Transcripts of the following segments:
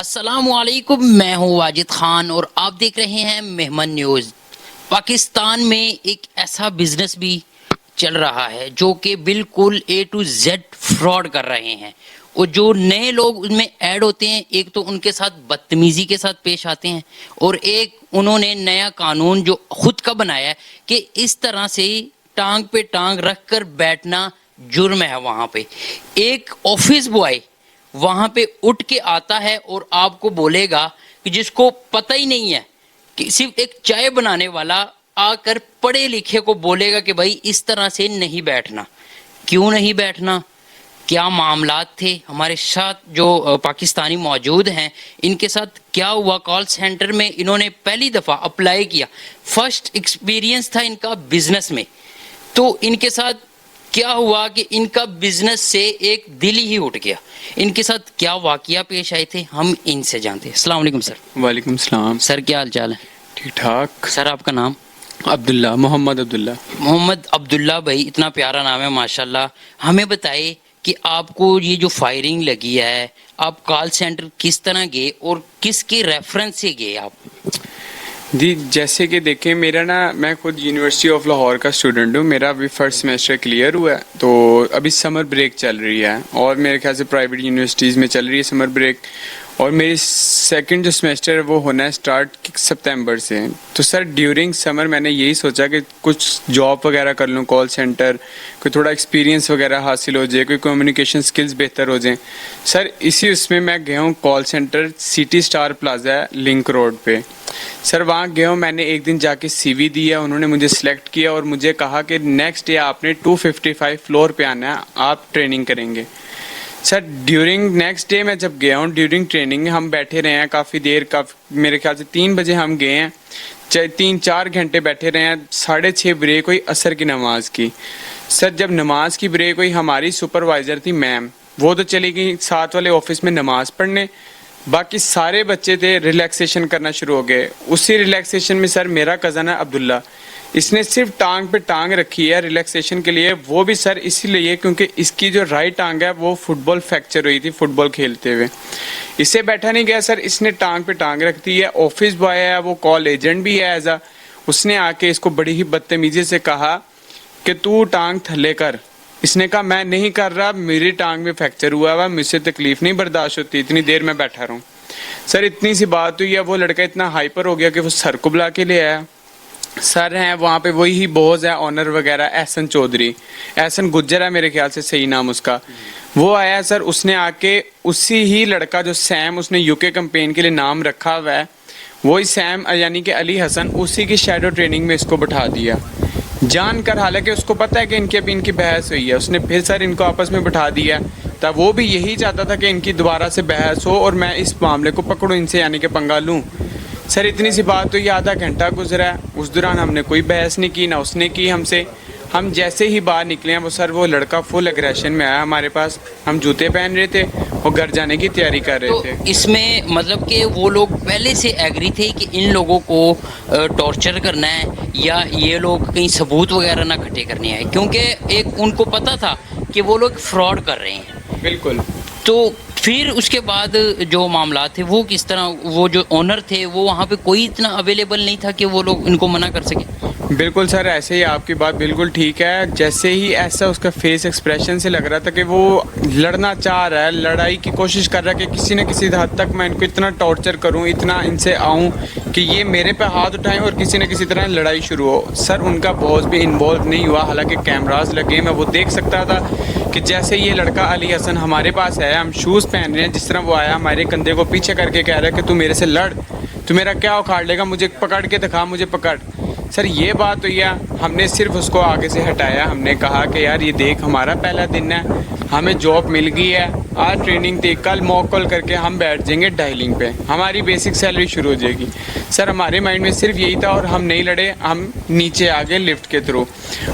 अस्सलामुअलैकुम, मैं हूँ वाजिद खान और आप देख रहे हैं मेहमान न्यूज़। पाकिस्तान में एक ऐसा बिजनेस भी चल रहा है जो कि बिल्कुल ए टू जेड फ्रॉड कर रहे हैं और जो नए लोग उनमें ऐड होते हैं, एक तो उनके साथ बदतमीजी के साथ पेश आते हैं और एक उन्होंने नया कानून जो खुद का बनाया है कि इस तरह से टांग पे टांग रख कर बैठना जुर्म है। वहाँ पे एक ऑफिस बॉय वहां पे उठ के आता है और आपको बोलेगा कि जिसको पता ही नहीं है कि सिर्फ एक चाय बनाने वाला आकर पढ़े लिखे को बोलेगा कि भाई इस तरह से नहीं बैठना। क्यों नहीं बैठना, क्या मामलात थे हमारे साथ जो पाकिस्तानी मौजूद हैं, इनके साथ क्या हुआ। कॉल सेंटर में इन्होंने पहली दफ़ा अप्लाई किया, फर्स्ट एक्सपीरियंस था इनका बिजनेस में, तो इनके साथ क्या हुआ कि इनका बिजनेस से एक दिल ही उठ गया। इनके साथ क्या वाकया पेश आए थे हम इनसे जानते हैं। अस्सलाम वालेकुम सर। वालेकुम सलाम। सर क्या हाल चाल है? ठीक ठाक। सर आपका नाम? अब्दुल्ला, मोहम्मद अब्दुल्ला। मोहम्मद अब्दुल्ला भाई, इतना प्यारा नाम है माशाल्लाह। हमें बताइए कि आपको ये जो फायरिंग लगी है, आप कॉल सेंटर किस तरह गए और किसके रेफरेंस से गए आप? जी, जैसे कि देखें, मेरा ना, मैं खुद यूनिवर्सिटी ऑफ लाहौर का स्टूडेंट हूँ। मेरा अभी फर्स्ट सेमेस्टर क्लियर हुआ है, तो अभी समर ब्रेक चल रही है और मेरे ख्याल से प्राइवेट यूनिवर्सिटीज़ में चल रही है समर ब्रेक, और मेरी सेकंड जो सेमेस्टर है वो होना है स्टार्ट सितंबर से। तो सर ड्यूरिंग समर मैंने यही सोचा कि कुछ जॉब वगैरह कर लूँ, कॉल सेंटर, कोई थोड़ा एक्सपीरियंस वगैरह हासिल हो जाए, कोई कम्युनिकेशन स्किल्स बेहतर हो जाए। सर इसी उसमें मैं गया हूँ call centre, city star plaza है लिंक रोड पे। सर वहाँ गया हूँ, मैंने एक दिन जाके सीवी दिया, उन्होंने मुझे सिलेक्ट किया और मुझे कहा कि नेक्स्ट डे आपने 255 फ्लोर पे आना है, आप ट्रेनिंग करेंगे। सर ड्यूरिंग नेक्स्ट डे मैं जब गया हूँ, ड्यूरिंग ट्रेनिंग हम बैठे रहे हैं काफ़ी देर, मेरे ख्याल से 3 बजे हम गए हैं, 3-4 घंटे बैठे रहे हैं। 6:30 ब्रेक हुई असर की नमाज की। सर जब नमाज की ब्रेक हुई, हमारी सुपरवाइज़र थी मैम, वो तो चली गई साथ वाले ऑफिस में नमाज पढ़ने, बाकी सारे बच्चे थे रिलैक्सेशन करना शुरू हो गए। उसी रिलैक्सेशन में सर मेरा कज़न है अब्दुल्ला, इसने सिर्फ टांग पे टांग रखी है रिलैक्सेशन के लिए, वो भी सर इसीलिए क्योंकि इसकी जो राइट टांग है वो फुटबॉल फ्रैक्चर हुई थी फुटबॉल खेलते हुए। इससे बैठा नहीं गया सर, इसने टांग पे टांग रख दी है। ऑफिस बॉय है, वो कॉल एजेंट भी है एज आ, उसने आके इसको बड़ी ही बदतमीजी से कहा कि तू टांग थल्ले कर। इसने कहा मैं नहीं कर रहा, मेरी टांग में फ्रैक्चर हुआ हुआ, मुझसे तकलीफ नहीं बर्दाश्त होती, इतनी देर में बैठा रहूँ। सर इतनी सी बात हुई है, वो लड़का इतना हाइपर हो गया कि वो सर को बुला के ले आया। सर हैं वहाँ पे, वही ही बॉस है ऑनर वगैरह, एहसन चौधरी, एहसन गुज्जर है मेरे ख्याल से सही नाम उसका। वो आया सर, उसने आके उसी ही लड़का जो सैम, उसने यूके कैंपेन के लिए नाम रखा हुआ है, वही सैम यानी कि अली हसन, उसी की शैडो ट्रेनिंग में इसको बैठा दिया जानकर, हालांकि उसको पता है कि इनकी बहस हुई है। उसने फिर सर इनको आपस में बैठा दिया, तब वो भी यही चाहता था कि इनकी दोबारा से बहस हो और मैं इस मामले को पकड़ूं इनसे, यानी कि पंगा लूं। सर इतनी सी बात हुई, आधा घंटा गुजरा है, उस दौरान हमने कोई बहस नहीं की, ना उसने की हमसे। हम जैसे ही बाहर निकले हैं, वो लड़का फुल एग्रेशन में आया हमारे पास। हम जूते पहन रहे थे और घर जाने की तैयारी कर रहे थे। तो इसमें मतलब कि वो लोग पहले से एग्री थे कि इन लोगों को टॉर्चर करना है या ये लोग कहीं सबूत वगैरह ना इकट्ठे करने आए, क्योंकि एक उनको पता था कि वो लोग फ्रॉड कर रहे हैं। बिल्कुल। तो फिर उसके बाद जो मामला थे वो किस तरह, वो जो ओनर थे वो वहाँ पे कोई इतना अवेलेबल नहीं था कि वो लोग इनको मना कर सके? बिल्कुल सर, ऐसे ही आपकी बात बिल्कुल ठीक है। जैसे ही ऐसा उसका फेस एक्सप्रेशन से लग रहा था कि वो लड़ना चाह रहा है, लड़ाई की कोशिश कर रहा है कि किसी न किसी हद तक मैं इनको इतना टॉर्चर करूं, इतना इनसे आऊं कि ये मेरे पे हाथ उठाएं और किसी न किसी तरह लड़ाई शुरू हो। सर उनका बॉस भी इन्वॉल्व नहीं हुआ, हालांकि कैमरास लगे, मैं वो देख सकता था कि जैसे ये लड़का अली हसन हमारे पास आया, हम शूज़ पहन रहे हैं, जिस तरह वो आया हमारे कंधे को पीछे करके कह रहा है कि तू मेरे से लड़, तू मेरा क्या उखाड़ लेगा, मुझे पकड़ के दिखा, मुझे पकड़। सर ये बात हुई है, हमने सिर्फ उसको आगे से हटाया। हमने कहा कि यार ये देख, हमारा पहला दिन है, हमें जॉब मिल गई है, आज ट्रेनिंग थी, कल मॉक कॉल करके हम बैठ जाएंगे डायलिंग पे, हमारी बेसिक सैलरी शुरू हो जाएगी। सर हमारे माइंड में सिर्फ यही था और हम नहीं लड़े, हम नीचे आ गए लिफ्ट के थ्रू।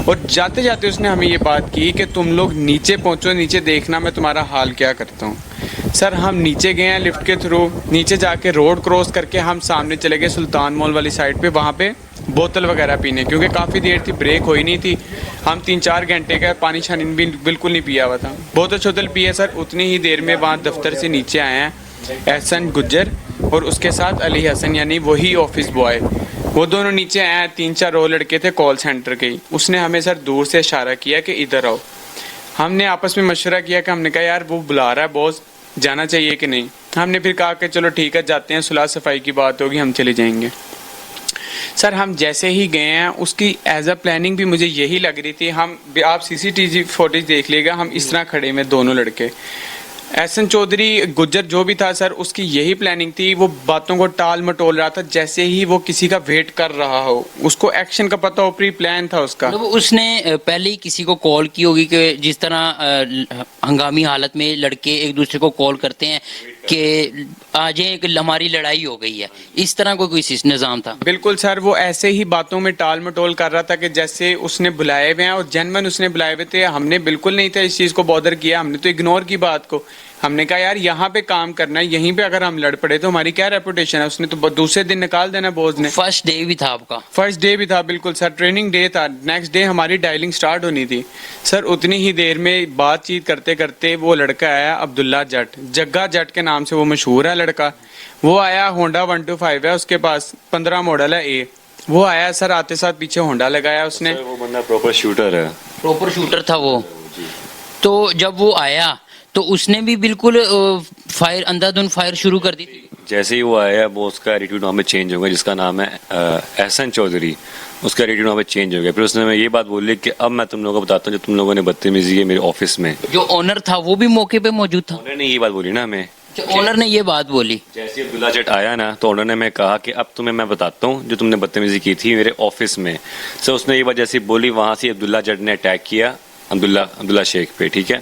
और जाते जाते उसने हमें ये बात की कि तुम लोग नीचे पहुँचो, नीचे देखना मैं तुम्हारा हाल क्या करता हूँ। सर हम नीचे गए हैं लिफ्ट के थ्रू, नीचे जाके रोड क्रॉस करके हम सामने चले गए सुल्तान मॉल वाली साइड पे, वहाँ पे बोतल वगैरह पीने, क्योंकि काफ़ी देर थी, ब्रेक हुई नहीं थी। हम 3-4 घंटे का पानी शानी भी बिल्कुल नहीं पिया हुआ था। बोतल शोतल पिए सर, उतनी ही देर में वहाँ दफ्तर से नीचे आए हैं। एहसन गुज्जर और उसके साथ अली हसन यानी वही ऑफिस बॉय, वो दोनों नीचे आए। 3-4 और लड़के थे कॉल सेंटर के ही। उसने हमें सर दूर से इशारा किया कि इधर आओ। हमने आपस में मशवरा किया कि हमने कहा यार वो बुला रहा है बॉस, जाना चाहिए कि नहीं। हमने फिर कहा कि चलो ठीक है जाते हैं, सुलह सफाई की बात होगी, हम चले जाएंगे। सर हम जैसे ही गए हैं उसकी एज अ प्लानिंग भी मुझे यही लग रही थी। आप सीसीटीवी फुटेज देख लीजिएगा, हम इस तरह खड़े में दोनों लड़के। एहसन चौधरी गुज्जर जो भी था सर, उसकी यही प्लानिंग थी। वो बातों को टाल मटोल रहा था जैसे ही वो किसी का वेट कर रहा हो। उसको एक्शन का पता हो, प्री प्लान था उसका। मतलब उसने पहले ही किसी को कॉल की होगी कि जिस तरह हंगामी हालत में लड़के एक दूसरे को कॉल करते हैं कि आज एक हमारी लड़ाई हो गई है, इस तरह कोई निज़ाम था। बिल्कुल सर, वो ऐसे ही बातों में टाल मटोल कर रहा था कि जैसे उसने बुलाए हुए हैं और जेन्युइन उसने बुलाए हुए थे। हमने बिल्कुल नहीं था इस चीज़ को बॉदर किया, हमने तो इग्नोर की बात को। हमने कहा यार यहाँ पे काम करना है, यहीं पे अगर हम लड़ पड़े तो हमारी क्या रेपुटेशन है। उसने तो दूसरे दिन निकाल देना बॉस ने। फर्स्ट डे भी था आपका? फर्स्ट डे भी था बिल्कुल सर, ट्रेनिंग डे था। नेक्स्ट डे हमारी डायलिंग स्टार्ट होनी थी सर। उतनी ही देर में बातचीत करते करते वो लड़का आया, अब्दुल्ला जट, जग्गा जट के नाम से वो मशहूर है लड़का। वो आया, होंडा 125 है उसके पास, 15 मॉडल है ए। वो आया सर, आते साथ पीछे होंडा लगाया उसने। वो बंदा प्रॉपर शूटर है। प्रॉपर शूटर था वो। तो जब वो आया तो उसने भी बिल्कुल फायर, अंधाधुंध फायर शुरू कर दी थी। जैसे ही वो आया वो उसका एटीट्यूड वहाँ पे चेंज हो गया, जिसका नाम है एहसन चौधरी। उसका एटीट्यूड वहाँ पे चेंज हो गया। फिर उसने मैं ये बात बोली कि अब मैं तुम लोगों को बताता हूँ जो तुम लोगों ने बदतमीजी की मेरे ऑफिस में। जो ओनर था वो भी मौके पे मौजूद था? ओनर ने ये बात बोली ना हमें। ओनर ने ये बात बोली। जैसे ही अब्दुल्ला जट आया ना तो ओनर ने मैं कहा कि अब तुम्हें मैं बताता हूँ जो तुमने बदतमीजी की थी मेरे ऑफिस में। सो उसने ये बात जैसे बोली, वहाँ से अब्दुल्ला जट ने अटैक किया अब्दुल्ला शेख पे। ठीक है,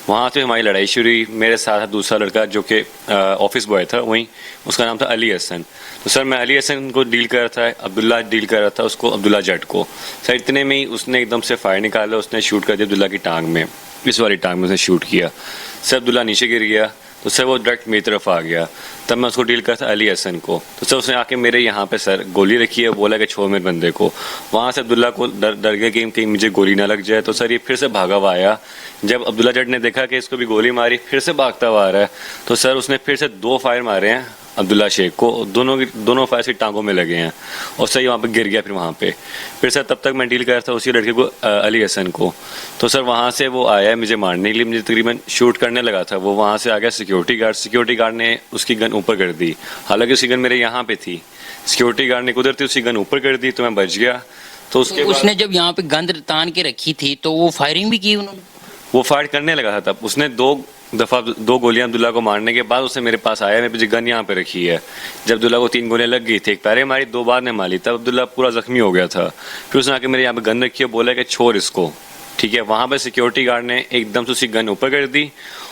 वहाँ से हमारी लड़ाई शुरू हुई। मेरे साथ दूसरा लड़का जो कि ऑफिस बॉय था, वहीं उसका नाम था अली हसन। तो सर मैं अली हसन को डील कर रहा था, अब्दुल्ला डील कर रहा था उसको, अब्दुल्ला जट को। सर इतने में ही उसने एकदम से फायर निकाला, उसने शूट कर दिया अब्दुल्ला की टांग में, इस वाली टांग में उसने शूट किया। सर अब्दुल्ला नीचे गिर गया। तो सर वो डायरेक्ट मेरी तरफ आ गया। तब मैं उसको डील करता अली हसन को। तो सर उसने आके मेरे यहाँ पे सर गोली रखी है, बोला कि छोड़ मेरे बंदे को। वहाँ से अब्दुल्ला को डर गया कि कहीं मुझे गोली ना लग जाए। तो सर ये फिर से भागा हुआ आया। जब अब्दुल्ला जट ने देखा कि इसको भी गोली मारी, फिर से भागता हुआ आ रहा है। तो सर उसने फिर से 2 फायर मारे हैं अब्दुल्ला शेख को, दोनों फायर की टांगों में लगे हैं और सही वहाँ पे गिर गया। फिर वहाँ पे फिर सर तब तक मैं डील कर रहा था उसी लड़के को, अली हसन को। तो सर वहाँ से वो आया मुझे मारने के लिए, मुझे तकरीबन शूट करने लगा था। वो वहाँ से आ गया सिक्योरिटी गार्ड ने उसकी गन ऊपर कर दी। हालांकि उसकी गन मेरे यहाँ पे थी, सिक्योरिटी गार्ड ने उधर थी, उसकी गन ऊपर कर दी तो मैं बच गया। तो उसने जब यहाँ पे गन तान के रखी थी तो वो फायरिंग भी की उन्होंने? वो फायर करने लगा था तब। उसने 2 गोलियां अब्दुल्ला को मारने के बाद उसने मेरे पास आया, मेरे गन यहाँ पे रखी है। जब अब्दुल्ला को 3 गोलियां लग गई थी, एक पैरे मारी, 2 बाद ने मारी, तब अब्दुल्ला पूरा जख्मी हो गया था। फिर उसने आके मेरे यहाँ पे गन रखी है, बोला कि छोड़ इसको। ठीक है, वहाँ पर सिक्योरिटी गार्ड ने एकदम से उसकी गन ऊपर कर दी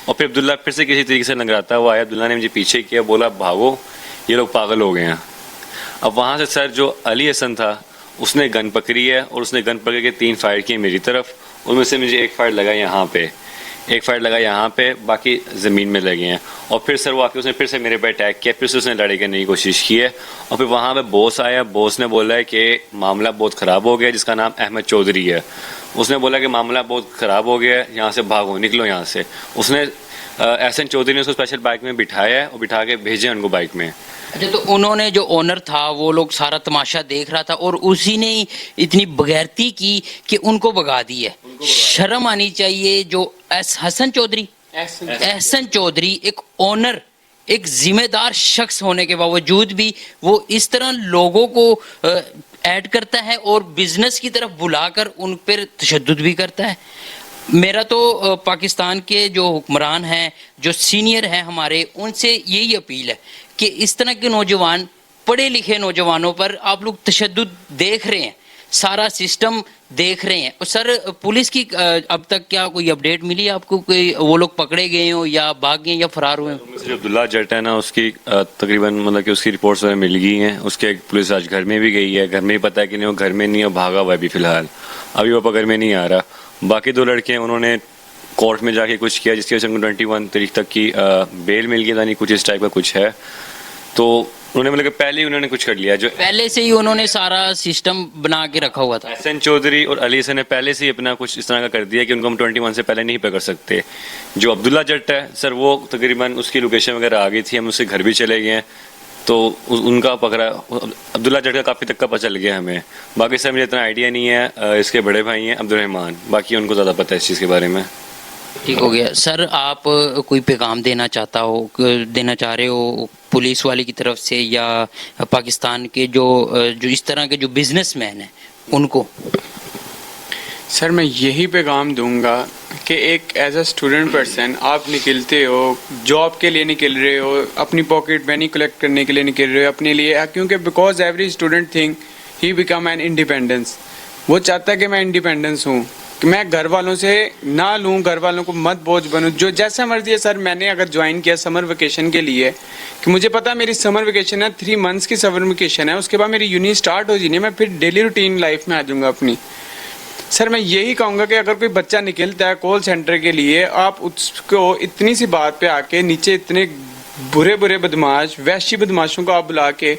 और फिर अब्दुल्ला फिर से किसी तरीके से लंगड़ाता हुआ आया। अब्दुल्ला ने मुझे पीछे किया, बोला भागो, ये लोग पागल हो गए हैं। अब वहाँ से सर जो अली हसन था उसने गन पकड़ी है और उसने गन पकड़ के 3 फायर किए मेरी तरफ। उनमें से मुझे 1 फायर लगा यहाँ पे, 1 फायर लगा यहाँ पे, बाकी ज़मीन में लगे हैं। और फिर सर वो आके उसने फिर से मेरे पे अटैक किया, फिर से उसने लड़ाई करने की कोशिश की है। और फिर वहाँ पे बॉस आया, बॉस ने बोला है कि मामला बहुत ख़राब हो गया, जिसका नाम अहमद चौधरी है। उसने बोला कि मामला बहुत ख़राब हो गया है, यहाँ से भागो, निकलो यहाँ से। उसने एहसन चौधरी ने उसको स्पेशल बाइक में बिठाया है और बिठा के भेजे उनको बाइक में। अच्छा, तो उन्होंने, जो ओनर था वो लोग सारा तमाशा देख रहा था और उसी ने इतनी बगैरती की कि उनको भगा दी है। शर्म आनी चाहिए। जो एहसन चौधरी एक ओनर, एक जिम्मेदार शख्स होने के बावजूद भी वो इस तरह लोगों को ऐड करता है और बिजनेस की तरफ बुलाकर उन पर तशद्दुद भी करता है। मेरा तो पाकिस्तान के जो हुक्मरान हैं, जो सीनियर हैं हमारे, उनसे यही अपील है कि इस तरह के नौजवान, पढ़े लिखे नौजवानों पर आप लोग तशद्दुद देख रहे हैं, सारा सिस्टम देख रहे हैं। और सर पुलिस की अब तक क्या कोई अपडेट मिली आपको, कोई वो लोग पकड़े गए हो या भाग गए या फरार हुए? जो अब्दुल्ला जट है ना, उसकी तकरीबन मतलब कि उसकी रिपोर्ट्स वगैरह मिल गई हैं। उसके पुलिस आज घर में भी गई है, घर में ही पता है कि नहीं वो घर में नहीं है, भागा हुआ है अभी फ़िलहाल, अभी वो पकड़ में नहीं आ रहा। बाकी 2 लड़के हैं, उन्होंने कोर्ट में जाके कुछ किया जिसकी वजह से उनको 21 तारीख तक की बेल मिल गई था, नहीं कुछ इस टाइप का कुछ है। तो उन्होंने मतलब कि पहले ही उन्होंने कुछ कर लिया जो पहले से ही उन्होंने सारा सिस्टम बना के रखा हुआ था। एहसन चौधरी और अली हसन ने पहले से ही अपना कुछ इस तरह का कर दिया कि उनको हम 21 से पहले नहीं पकड़ सकते। जो अब्दुल्ला जट है सर, वो तकरीबन उसकी लोकेशन वगैरह आ गई थी, हम उसके घर भी चले गए हैं, तो उनका पकड़ा अब्दुल्ला जट का काफ़ी तक का पता चल गया हमें। बाकी सर मुझे इतना आइडिया नहीं है। इसके बड़े भाई हैं अब्दुलरहमान, बाकी उनको ज़्यादा पता है इस चीज़ के बारे में। ठीक हो गया सर, आप कोई पैगाम देना चाह रहे हो पुलिस वाले की तरफ से या पाकिस्तान के जो इस तरह के जो बिजनेसमैन हैं उनको? सर मैं यही पैगाम दूंगा कि एक एज अ स्टूडेंट पर्सन आप निकलते हो, जॉब के लिए निकल रहे हो, अपनी पॉकेट मनी कलेक्ट करने के लिए निकल रहे हो अपने लिए, क्योंकि because every student think he become an independence. वो चाहता है कि मैं इंडिपेंडेंस हूँ, कि मैं घर वालों से ना लूँ, घर वालों को मत बोझ बनूँ, जो जैसा मर्जी है। सर मैंने अगर ज्वाइन किया समर वेकेशन के लिए, कि मुझे पता है मेरी समर वेकेशन है, 3 मंथ्स की समर वेकेशन है, उसके बाद मेरी यूनी स्टार्ट हो जानी है, मैं फिर डेली रूटीन लाइफ में आ जाऊँगा अपनी। सर मैं यही कहूँगा कि अगर कोई बच्चा निकलता है कॉल सेंटर के लिए, आप उसको इतनी सी बात पे आके नीचे इतने बुरे बदमाश वैशी बदमाशों को आप बुला के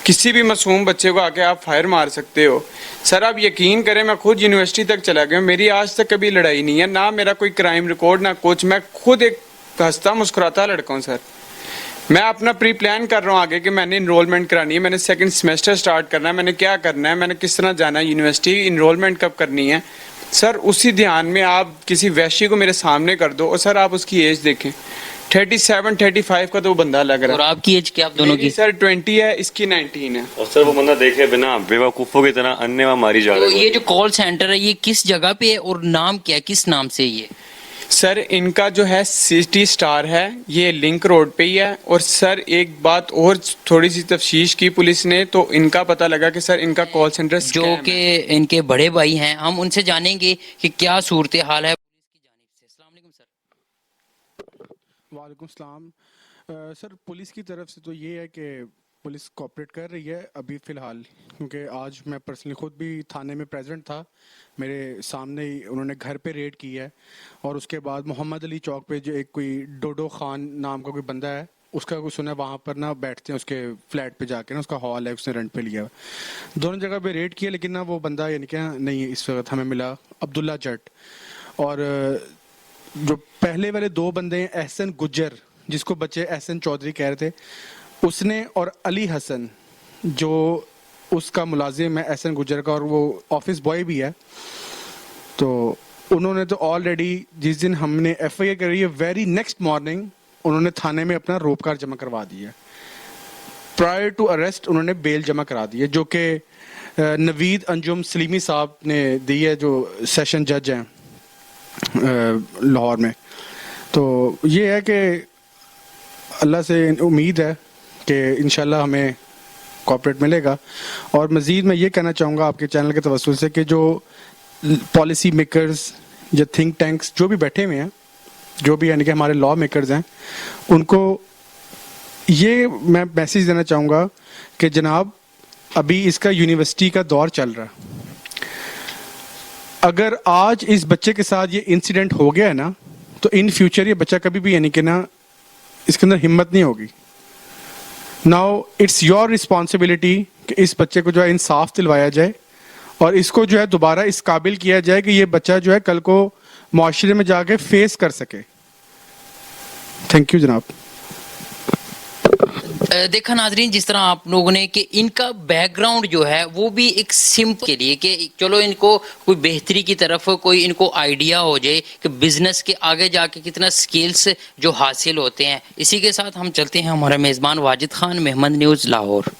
किसी भी मासूम बच्चे को आके आप फायर मार सकते हो। सर आप यकीन करें, मैं खुद यूनिवर्सिटी तक चला गया, मेरी आज तक कभी लड़ाई नहीं है, ना मेरा कोई क्राइम रिकॉर्ड ना कुछ। मैं खुद एक हंसता मुस्कुराता लड़का हूँ। सर मैं अपना प्री प्लान कर रहा हूँ आगे कि मैंने इनरोलमेंट करानी है, मैंने सेकंड सेमेस्टर स्टार्ट करना है, मैंने क्या करना है, मैंने किस तरह जाना है यूनिवर्सिटी, इनरोलमेंट कब करनी है। सर उसी ध्यान में आप किसी वैशी को मेरे सामने कर दो और सर आप उसकी एज देखें, 37-35 का तो वो बंदा लग रहा है। और आपकी एज क्या आप दोनों की? सर 20 है, इसकी 19 है। और सर वो बंदा देखे बिना बेवकूफ़ों की तरह अन्य मारी जा रहा तो है। ये जो कॉल सेंटर है ये किस जगह पे है और नाम क्या है, किस नाम से ये? सर इनका जो है सिटी स्टार है, ये लिंक रोड पे ही है। और सर एक बात और थोड़ी सी तफ्तीश की पुलिस ने, तो इनका पता लगा कि सर इनका कॉल सेंटर जो कि इनके बड़े भाई हैं, हम उनसे जानेंगे कि क्या सूरत हाल है पुलिस की जानिब से। अस्सलाम वालेकुम सर। वालेकुम सलाम। सर पुलिस की तरफ से तो ये है कि पुलिस कोऑपरेट कर रही है अभी फ़िलहाल, क्योंकि आज मैं पर्सनली ख़ुद भी थाने में प्रेजेंट था, मेरे सामने ही उन्होंने घर पे रेड की है। और उसके बाद मोहम्मद अली चौक पे जो एक कोई डोडो खान नाम का कोई बंदा है, उसका कुछ सुना वहाँ पर ना बैठते हैं उसके फ्लैट पे जाके ना, उसका हॉल है, उसने रेंट पे लिया। दोनों जगह पे रेड किया, लेकिन ना वो बंदा यानी क्या नहीं इस वक्त हमें मिला, अब्दुल्ला जट। और जो पहले वाले 2 बंदे हैं, एहसन गुज्जर जिसको बच्चे एहसन चौधरी कह रहे थे, उसने, और अली हसन जो उसका मुलाजिम है एहसन गुज्जर का, और वो ऑफिस बॉय भी है। तो उन्होंने तो ऑलरेडी जिस दिन हमने FIR करी है, वेरी नेक्स्ट मॉर्निंग उन्होंने थाने में अपना रोपकार जमा करवा दिया। प्रायर टू अरेस्ट उन्होंने बेल जमा करा दी है, जो कि नवीद अंजुम सलीमी साहब ने दी है, जो सेशन जज हैं लाहौर में। तो ये है कि अल्लाह से उम्मीद है कि इंशाल्लाह हमें कॉर्पोरेट मिलेगा। और मज़ीद मैं ये कहना चाहूँगा आपके चैनल के तवस्सुल से कि जो पॉलिसी मेकर्स या थिंक टैंक्स जो भी बैठे हुए हैं, जो भी यानी कि हमारे लॉ मेकर्स हैं, उनको ये मैं मैसेज देना चाहूँगा कि जनाब अभी इसका यूनिवर्सिटी का दौर चल रहा है। अगर आज इस बच्चे के साथ ये इंसिडेंट हो गया है ना, तो इन फ्यूचर ये बच्चा कभी भी यानी कि ना इसके अंदर हिम्मत नहीं होगी। नाउ इट्स योर रिस्पॉन्सिबिलिटी कि इस बच्चे को जो है इंसाफ दिलवाया जाए और इसको जो है दोबारा इस काबिल किया जाए कि ये बच्चा जो है कल को माशरे में जाके फेस कर सके। थैंक यू जनाब। देखा नाजरीन, जिस तरह आप लोगों ने कि इनका बैकग्राउंड जो है वो भी एक सिंपल के लिए कि चलो इनको कोई बेहतरी की तरफ कोई इनको आइडिया हो जाए कि बिजनेस के आगे जाके कितना स्किल्स जो हासिल होते हैं। इसी के साथ हम चलते हैं हमारा मेज़बान वाजिद खान, मेहमान न्यूज़ लाहौर।